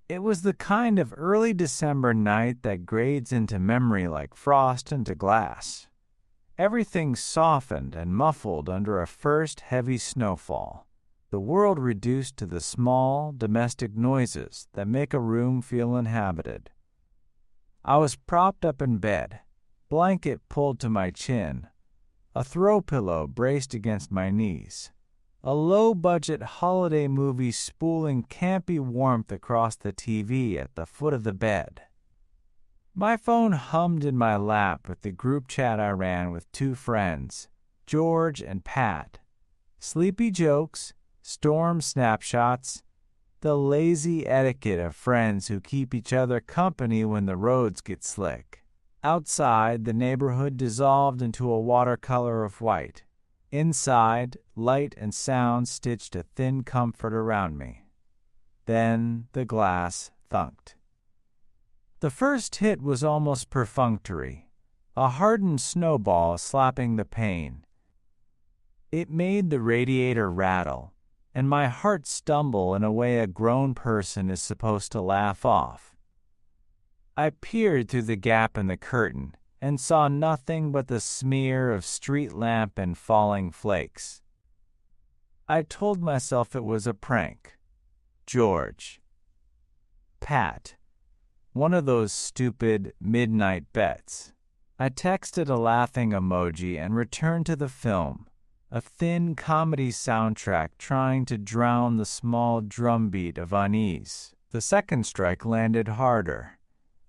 It was the kind of early December night that grades into memory like frost into glass. Everything softened and muffled under a first heavy snowfall, the world reduced to the small, domestic noises that make a room feel inhabited. I was propped up in bed, blanket pulled to my chin, a throw pillow braced against my knees, a low-budget holiday movie spooling campy warmth across the TV at the foot of the bed. My phone hummed in my lap with the group chat I ran with two friends, George and Pat. Sleepy jokes, storm snapshots, the lazy etiquette of friends who keep each other company when the roads get slick. Outside, the neighborhood dissolved into a watercolor of white. Inside, light and sound stitched a thin comfort around me. Then the glass thunked. The first hit was almost perfunctory, a hardened snowball slapping the pane. It made the radiator rattle, and my heart stumble in a way a grown person is supposed to laugh off. I peered through the gap in the curtain and saw nothing but the smear of street lamp and falling flakes. I told myself it was a prank. George. Pat. One of those stupid midnight bets. I texted a laughing emoji and returned to the film, a thin comedy soundtrack trying to drown the small drumbeat of unease. The second strike landed harder,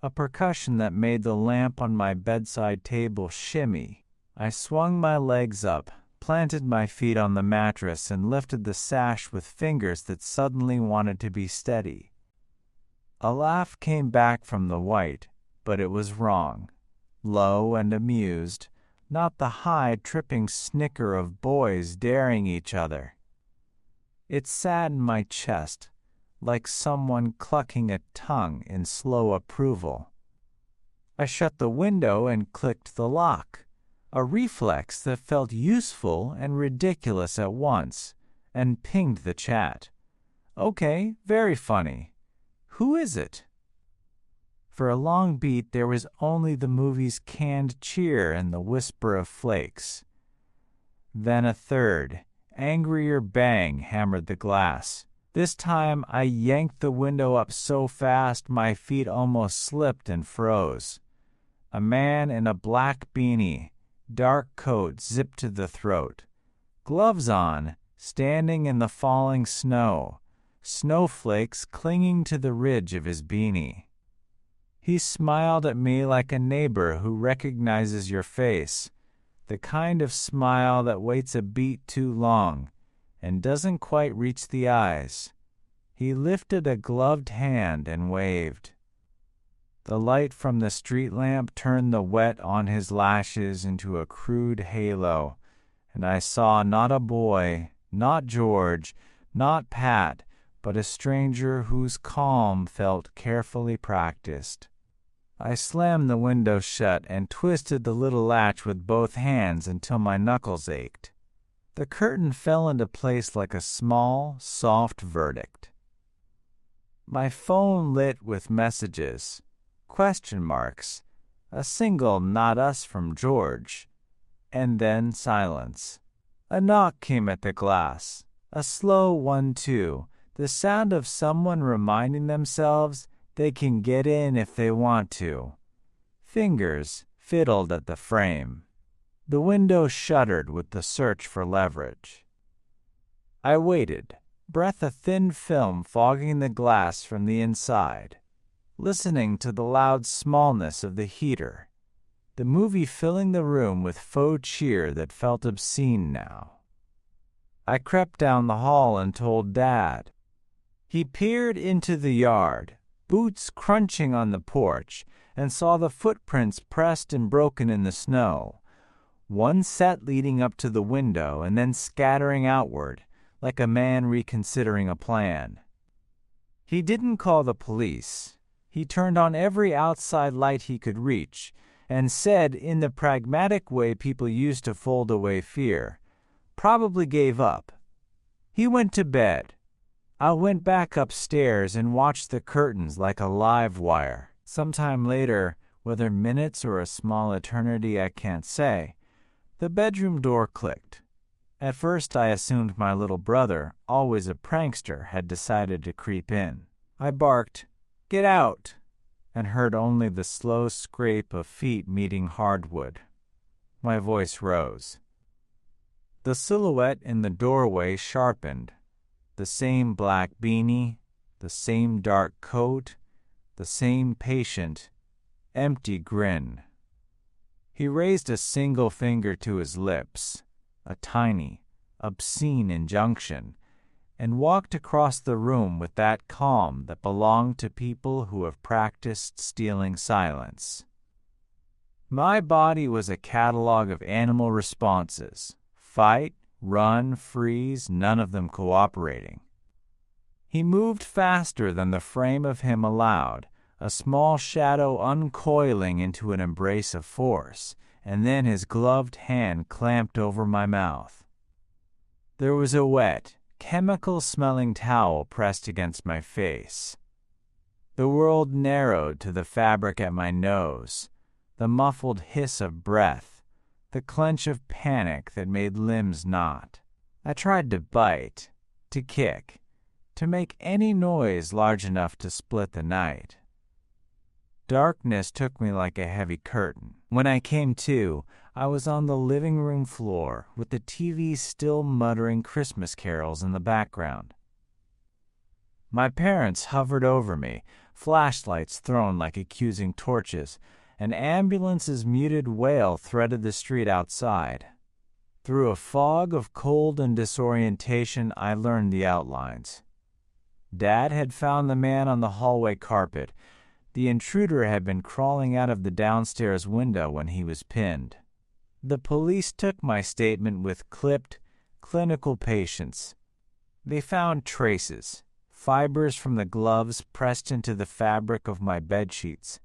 a percussion that made the lamp on my bedside table shimmy. I swung my legs up, planted my feet on the mattress, and lifted the sash with fingers that suddenly wanted to be steady. A laugh came back from the white, but it was wrong, low and amused, not the high, tripping snicker of boys daring each other. It sat in my chest, like someone clucking a tongue in slow approval. I shut the window and clicked the lock, a reflex that felt useful and ridiculous at once, and pinged the chat. Okay, very funny. Who is it? For a long beat, there was only the movie's canned cheer and the whisper of flakes. Then a third, angrier bang hammered the glass. This time, I yanked the window up so fast my feet almost slipped and froze. A man in a black beanie, dark coat zipped to the throat, gloves on, standing in the falling snow, snowflakes clinging to the ridge of his beanie. He smiled at me like a neighbor who recognizes your face, the kind of smile that waits a beat too long and doesn't quite reach the eyes. He lifted a gloved hand and waved. The light from the street lamp turned the wet on his lashes into a crude halo, and I saw not a boy, not George, not Pat, but a stranger whose calm felt carefully practiced. I slammed the window shut and twisted the little latch with both hands until my knuckles ached. The curtain fell into place like a small, soft verdict. My phone lit with messages, question marks, a single "not us" from George, and then silence. A knock came at the glass, a slow 1-2, the sound of someone reminding themselves they can get in if they want to. Fingers fiddled at the frame. The window shuddered with the search for leverage. I waited, breath of thin film fogging the glass from the inside, listening to the loud smallness of the heater, the movie filling the room with faux cheer that felt obscene now. I crept down the hall and told Dad. He peered into the yard, boots crunching on the porch, and saw the footprints pressed and broken in the snow, one set leading up to the window and then scattering outward, like a man reconsidering a plan. He didn't call the police. He turned on every outside light he could reach and said, in the pragmatic way people use to fold away fear, probably gave up. He went to bed, I went back upstairs and watched the curtains like a live wire. Sometime later, whether minutes or a small eternity I can't say, the bedroom door clicked. At first I assumed my little brother, always a prankster, had decided to creep in. I barked, "Get out!" and heard only the slow scrape of feet meeting hardwood. My voice rose. The silhouette in the doorway sharpened. The same black beanie, the same dark coat, the same patient, empty grin. He raised a single finger to his lips, a tiny, obscene injunction, and walked across the room with that calm that belonged to people who have practiced stealing silence. My body was a catalog of animal responses: fight, run, freeze, none of them cooperating. He moved faster than the frame of him allowed, a small shadow uncoiling into an embrace of force, and then his gloved hand clamped over my mouth. There was a wet, chemical-smelling towel pressed against my face. The world narrowed to the fabric at my nose, the muffled hiss of breath, the clench of panic that made limbs knot. I tried to bite, to kick, to make any noise large enough to split the night. Darkness took me like a heavy curtain. When I came to, I was on the living room floor with the TV still muttering Christmas carols in the background. My parents hovered over me, flashlights thrown like accusing torches. An ambulance's muted wail threaded the street outside. Through a fog of cold and disorientation, I learned the outlines. Dad had found the man on the hallway carpet. The intruder had been crawling out of the downstairs window when he was pinned. The police took my statement with clipped, clinical patience. They found traces, fibers from the gloves pressed into the fabric of my bedsheets,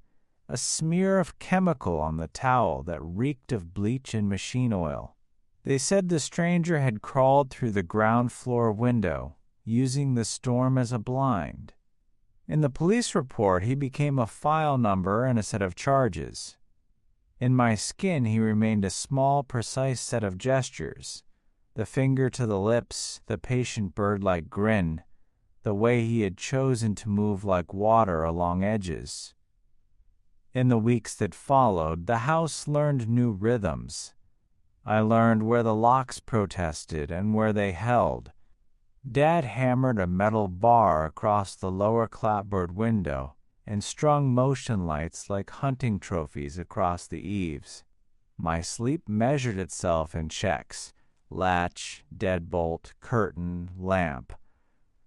a smear of chemical on the towel that reeked of bleach and machine oil. They said the stranger had crawled through the ground floor window, using the storm as a blind. In the police report, he became a file number and a set of charges. In my skin, he remained a small, precise set of gestures, the finger to the lips, the patient bird-like grin, the way he had chosen to move like water along edges. In the weeks that followed, the house learned new rhythms. I learned where the locks protested and where they held. Dad hammered a metal bar across the lower clapboard window and strung motion lights like hunting trophies across the eaves. My sleep measured itself in checks: latch, deadbolt, curtain, lamp.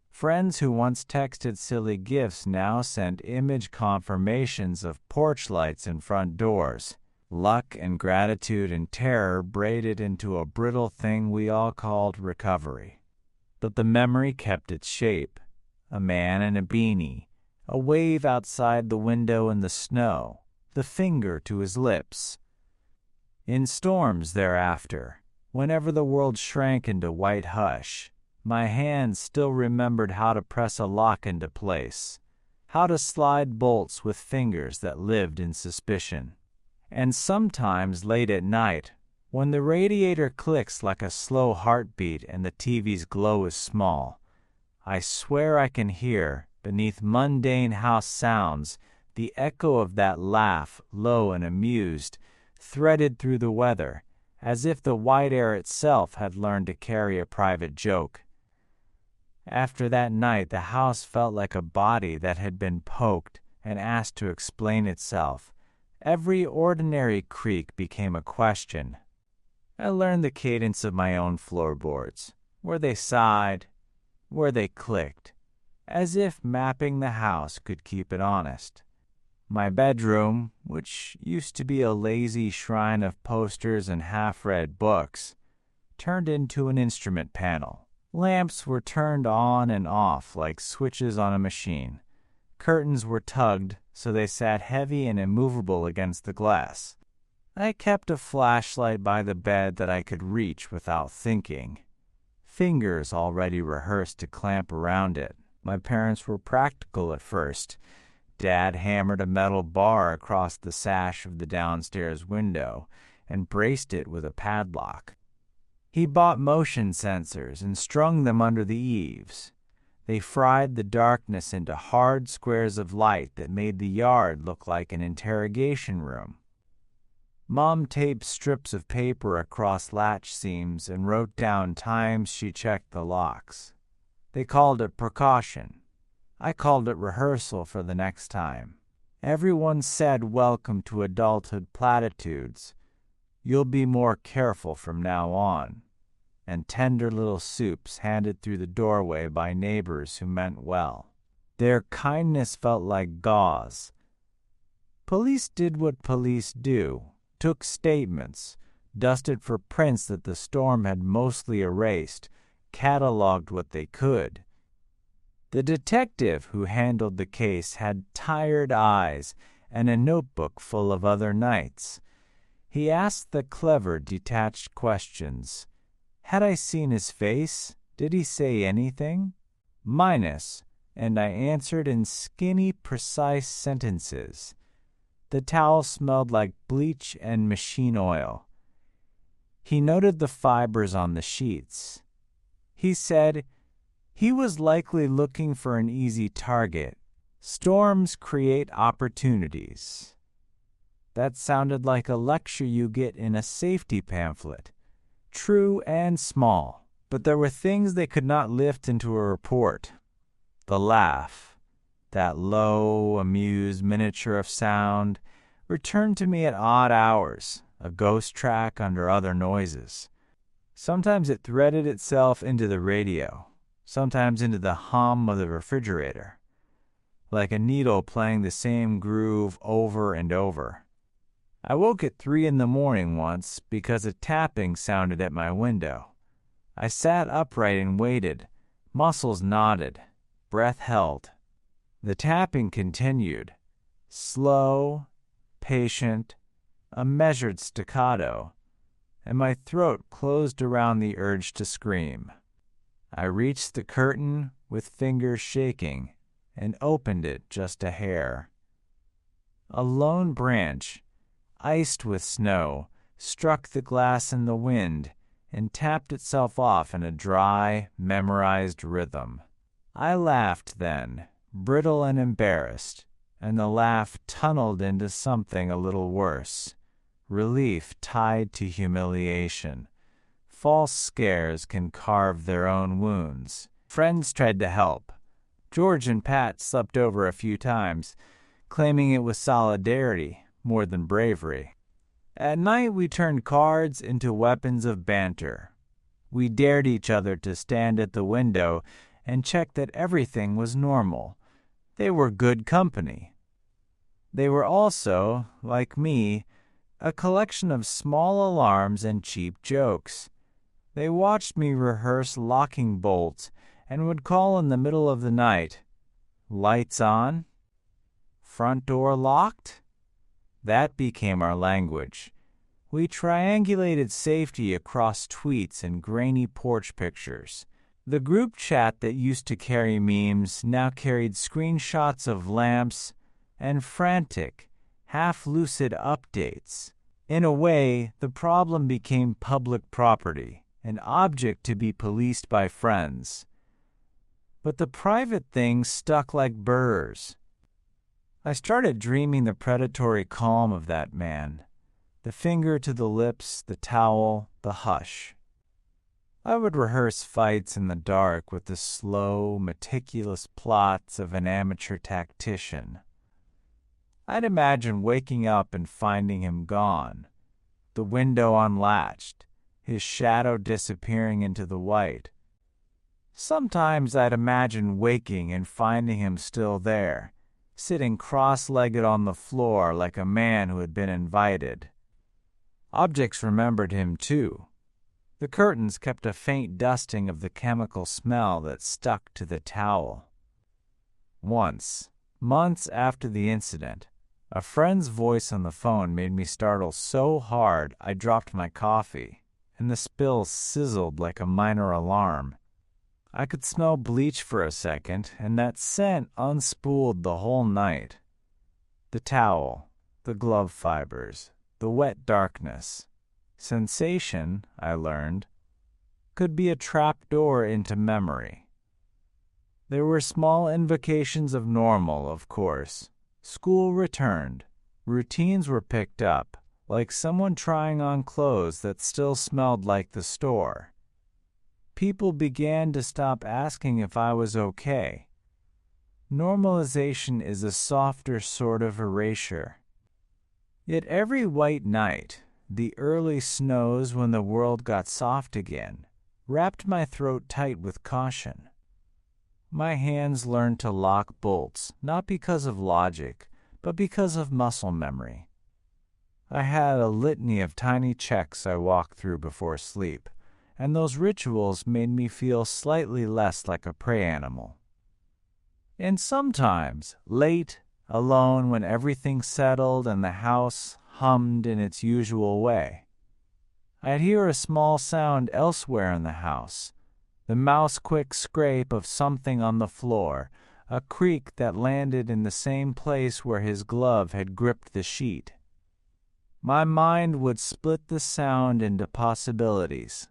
Friends who once texted silly gifs now sent image confirmations of porch lights and front doors. Luck and gratitude and terror braided into a brittle thing we all called recovery. But the memory kept its shape: a man in a beanie, a wave outside the window in the snow, the finger to his lips. In storms thereafter, whenever the world shrank into white hush, my hands still remembered how to press a lock into place, how to slide bolts with fingers that lived in suspicion. And sometimes late at night, when the radiator clicks like a slow heartbeat and the TV's glow is small, I swear I can hear, beneath mundane house sounds, the echo of that laugh, low and amused, threaded through the weather, as if the white air itself had learned to carry a private joke. After that night, the house felt like a body that had been poked and asked to explain itself. Every ordinary creak became a question. I learned the cadence of my own floorboards, where they sighed, where they clicked, as if mapping the house could keep it honest. My bedroom, which used to be a lazy shrine of posters and half-read books, turned into an instrument panel. Lamps were turned on and off like switches on a machine. Curtains were tugged so they sat heavy and immovable against the glass. I kept a flashlight by the bed that I could reach without thinking. fingers already rehearsed to clamp around it. My parents were practical at first. Dad hammered a metal bar across the sash of the downstairs window and braced it with a padlock. He bought motion sensors and strung them under the eaves. They fried the darkness into hard squares of light that made the yard look like an interrogation room. Mom taped strips of paper across latch seams and wrote down times she checked the locks. They called it precaution. I called it rehearsal for the next time. Everyone said welcome to adulthood platitudes. You'll be more careful from now on. And tender little soups handed through the doorway by neighbors who meant well. Their kindness felt like gauze. Police did what police do, took statements, dusted for prints that the storm had mostly erased, cataloged what they could. The detective who handled the case had tired eyes and a notebook full of other nights. He asked the clever, detached questions. Had I seen his face? Did he say anything? Minus, and I answered in skinny, precise sentences. The towel smelled like bleach and machine oil. He noted the fibers on the sheets. He said he was likely looking for an easy target. Storms create opportunities. That sounded like a lecture you get in a safety pamphlet. True and small, but there were things they could not lift into a report. The laugh, that low, amused miniature of sound, returned to me at odd hours, a ghost track under other noises. Sometimes it threaded itself into the radio, sometimes into the hum of the refrigerator, like a needle playing the same groove over and over. I woke at 3 a.m. once because a tapping sounded at my window. I sat upright and waited. Muscles knotted. Breath held. The tapping continued. Slow, patient, a measured staccato, and my throat closed around the urge to scream. I reached the curtain with fingers shaking and opened it just a hair. A lone branch, iced with snow, struck the glass in the wind and tapped itself off in a dry, memorized rhythm. I laughed then, brittle and embarrassed, and the laugh tunneled into something a little worse. Relief tied to humiliation. False scares can carve their own wounds. Friends tried to help. George and Pat slept over a few times, claiming it was solidarity more than bravery. At night we turned cards into weapons of banter. We dared each other to stand at the window and check that everything was normal. They were good company. They were also, like me, a collection of small alarms and cheap jokes. They watched me rehearse locking bolts and would call in the middle of the night, "Lights on? Front door locked?" That became our language. We triangulated safety across tweets and grainy porch pictures. The group chat that used to carry memes now carried screenshots of lamps and frantic, half-lucid updates. In a way, the problem became public property, an object to be policed by friends. But the private things stuck like burrs. I started dreaming the predatory calm of that man, the finger to the lips, the towel, the hush. I would rehearse fights in the dark with the slow, meticulous plots of an amateur tactician. I'd imagine waking up and finding him gone, the window unlatched, his shadow disappearing into the white. Sometimes I'd imagine waking and finding him still there, sitting cross-legged on the floor like a man who had been invited. Objects remembered him too. The curtains kept a faint dusting of the chemical smell that stuck to the towel. Once, months after the incident, a friend's voice on the phone made me startle so hard I dropped my coffee. and the spill sizzled like a minor alarm. I could smell bleach for a second, and that scent unspooled the whole night. The towel, the glove fibers, the wet darkness. Sensation, I learned, could be a trap door into memory. There were small invocations of normal, of course. School returned. Routines were picked up, like someone trying on clothes that still smelled like the store. People began to stop asking if I was okay. Normalization is a softer sort of erasure. Yet every white night, the early snows when the world got soft again, wrapped my throat tight with caution. My hands learned to lock bolts, not because of logic, but because of muscle memory. I had a litany of tiny checks I walked through before sleep, and those rituals made me feel slightly less like a prey animal. And sometimes, late, alone when everything settled and the house hummed in its usual way, I'd hear a small sound elsewhere in the house, the mouse-quick scrape of something on the floor, a creak that landed in the same place where his glove had gripped the sheet. My mind would split the sound into possibilities.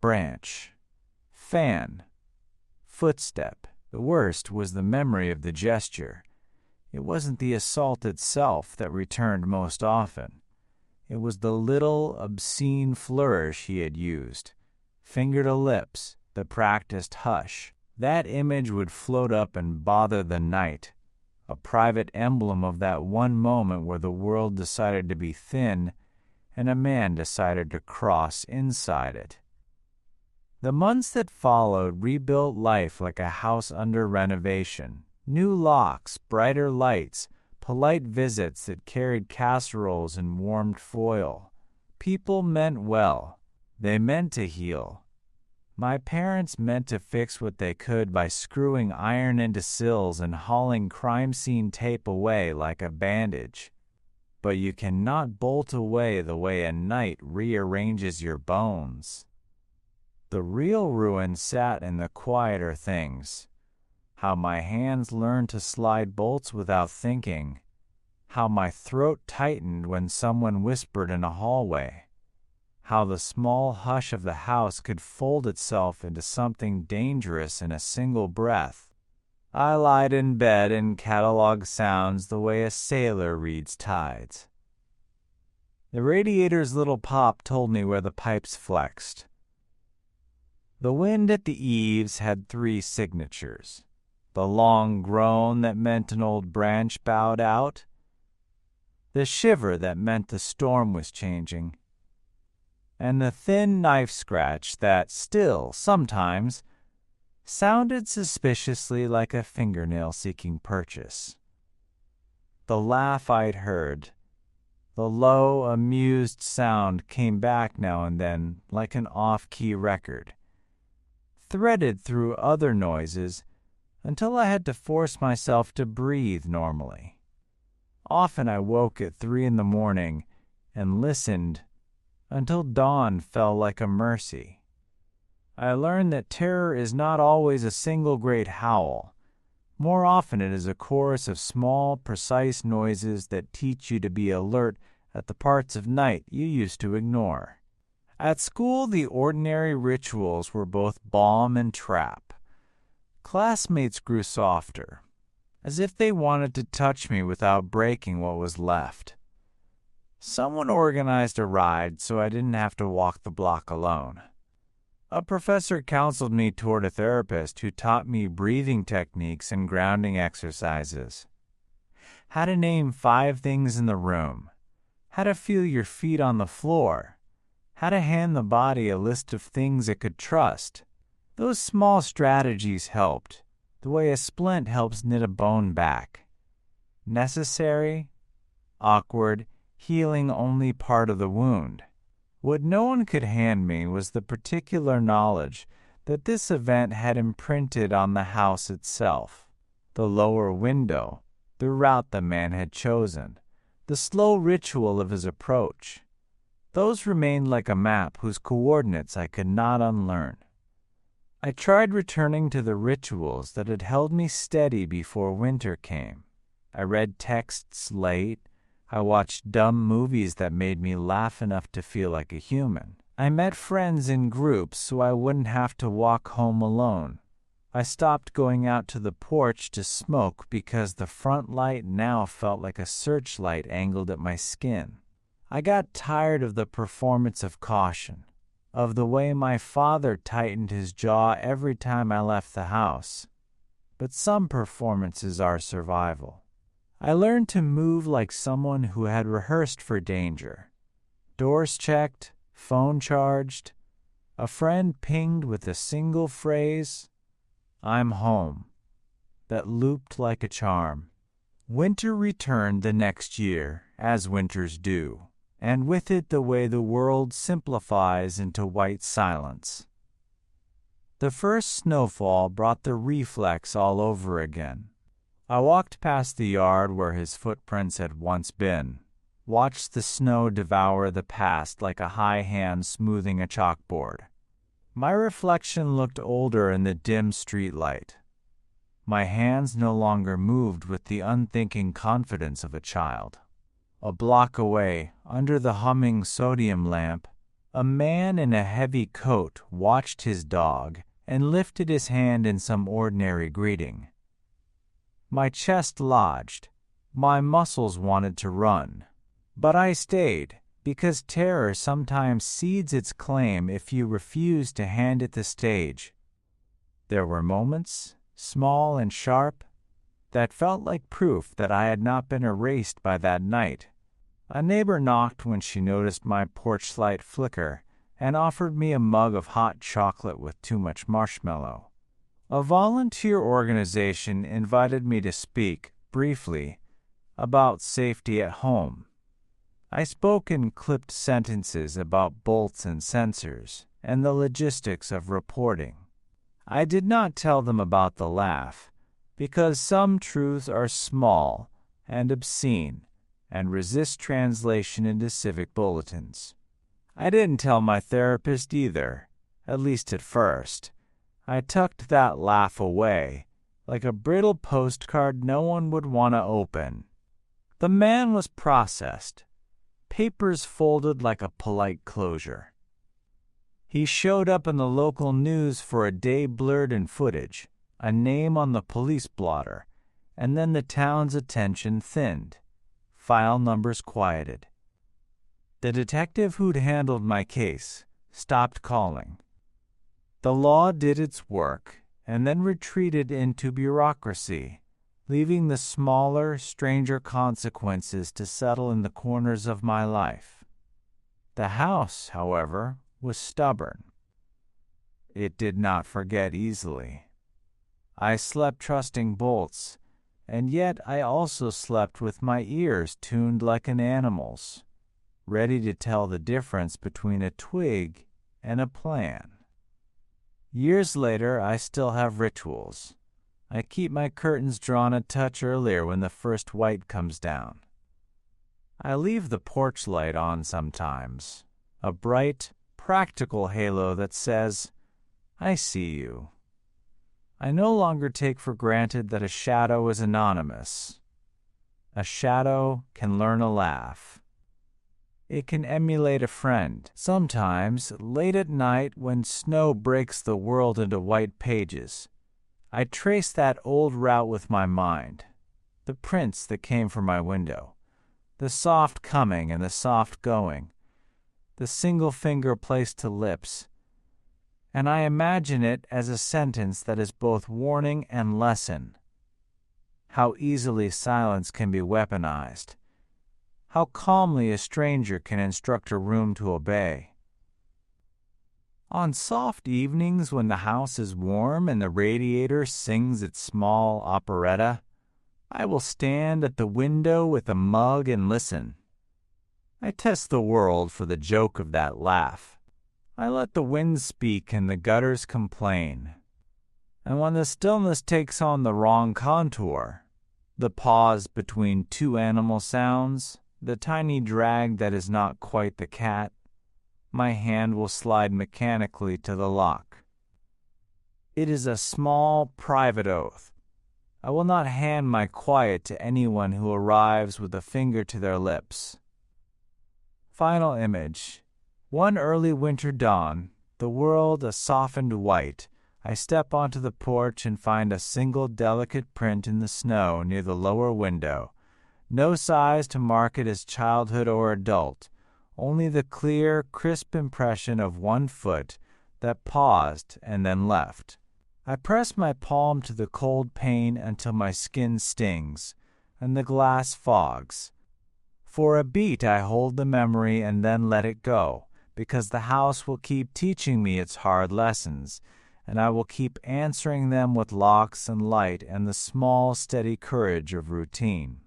Branch, fan, footstep. The worst was the memory of the gesture. It wasn't the assault itself that returned most often. It was the little, obscene flourish he had used. Finger to lips, the practiced hush. That image would float up and bother the night, a private emblem of that one moment where the world decided to be thin and a man decided to cross inside it. The months that followed rebuilt life like a house under renovation. New locks, brighter lights, polite visits that carried casseroles and warmed foil. People meant well. They meant to heal. My parents meant to fix what they could by screwing iron into sills and hauling crime scene tape away like a bandage. But you cannot bolt away the way a night rearranges your bones. The real ruin sat in the quieter things. How my hands learned to slide bolts without thinking. How my throat tightened when someone whispered in a hallway. How the small hush of the house could fold itself into something dangerous in a single breath. I lied in bed and cataloged sounds the way a sailor reads tides. The radiator's little pop told me where the pipes flexed. The wind at the eaves had 3 signatures. The long groan that meant an old branch bowed out. The shiver that meant the storm was changing. And the thin knife scratch that still, sometimes, sounded suspiciously like a fingernail seeking purchase. The laugh I'd heard, the low, amused sound came back now and then like an off-key record, threaded through other noises until I had to force myself to breathe normally. Often I woke at 3 in the morning and listened until dawn fell like a mercy. I learned that terror is not always a single great howl. More often it is a chorus of small, precise noises that teach you to be alert at the parts of night you used to ignore. At school, the ordinary rituals were both balm and trap. Classmates grew softer, as if they wanted to touch me without breaking what was left. Someone organized a ride so I didn't have to walk the block alone. A professor counseled me toward a therapist who taught me breathing techniques and grounding exercises. How to name 5 things in the room. How to feel your feet on the floor. How to hand the body a list of things it could trust. Those small strategies helped, the way a splint helps knit a bone back. Necessary, awkward, healing only part of the wound. What no one could hand me was the particular knowledge that this event had imprinted on the house itself. The lower window, the route the man had chosen, the slow ritual of his approach. Those remained like a map whose coordinates I could not unlearn. I tried returning to the rituals that had held me steady before winter came. I read texts late. I watched dumb movies that made me laugh enough to feel like a human. I met friends in groups so I wouldn't have to walk home alone. I stopped going out to the porch to smoke because the front light now felt like a searchlight angled at my skin. I got tired of the performance of caution, of the way my father tightened his jaw every time I left the house. But some performances are survival. I learned to move like someone who had rehearsed for danger. Doors checked, phone charged, a friend pinged with a single phrase, "I'm home," that looped like a charm. Winter returned the next year, as winters do, and with it the way the world simplifies into white silence. The first snowfall brought the reflex all over again. I walked past the yard where his footprints had once been, watched the snow devour the past like a high hand smoothing a chalkboard. My reflection looked older in the dim streetlight. My hands no longer moved with the unthinking confidence of a child. A block away, under the humming sodium lamp, a man in a heavy coat watched his dog and lifted his hand in some ordinary greeting. My chest lodged. My muscles wanted to run. But I stayed, because terror sometimes cedes its claim if you refuse to hand it the stage. There were moments, small and sharp, that felt like proof that I had not been erased by that night. A neighbor knocked when she noticed my porch light flicker and offered me a mug of hot chocolate with too much marshmallow. A volunteer organization invited me to speak, briefly, about safety at home. I spoke in clipped sentences about bolts and sensors and the logistics of reporting. I did not tell them about the laugh, because some truths are small and obscene and resist translation into civic bulletins. I didn't tell my therapist either, at least at first. I tucked that laugh away, like a brittle postcard no one would want to open. The man was processed, papers folded like a polite closure. He showed up in the local news for a day blurred in footage, a name on the police blotter, and then the town's attention thinned, file numbers quieted. The detective who'd handled my case stopped calling. The law did its work and then retreated into bureaucracy, leaving the smaller, stranger consequences to settle in the corners of my life. The house, however, was stubborn. It did not forget easily. I slept trusting bolts, and yet I also slept with my ears tuned like an animal's, ready to tell the difference between a twig and a plan. Years later, I still have rituals. I keep my curtains drawn a touch earlier when the first white comes down. I leave the porch light on sometimes, a bright, practical halo that says, "I see you." I no longer take for granted that a shadow is anonymous. A shadow can learn a laugh. It can emulate a friend. Sometimes, late at night when snow breaks the world into white pages, I trace that old route with my mind, the prints that came from my window, the soft coming and the soft going, the single finger placed to lips, and I imagine it as a sentence that is both warning and lesson. How easily silence can be weaponized. How calmly a stranger can instruct a room to obey. On soft evenings when the house is warm and the radiator sings its small operetta, I will stand at the window with a mug and listen. I test the world for the joke of that laugh. I let the wind speak and the gutters complain. And when the stillness takes on the wrong contour, the pause between two animal sounds, the tiny drag that is not quite the cat, my hand will slide mechanically to the lock. It is a small, private oath. I will not hand my quiet to anyone who arrives with a finger to their lips. Final image. One early winter dawn, the world a softened white, I step onto the porch and find a single delicate print in the snow near the lower window. No size to mark it as childhood or adult, only the clear, crisp impression of one foot that paused and then left. I press my palm to the cold pane until my skin stings, and the glass fogs. For a beat I hold the memory and then let it go, because the house will keep teaching me its hard lessons, and I will keep answering them with locks and light and the small, steady courage of routine.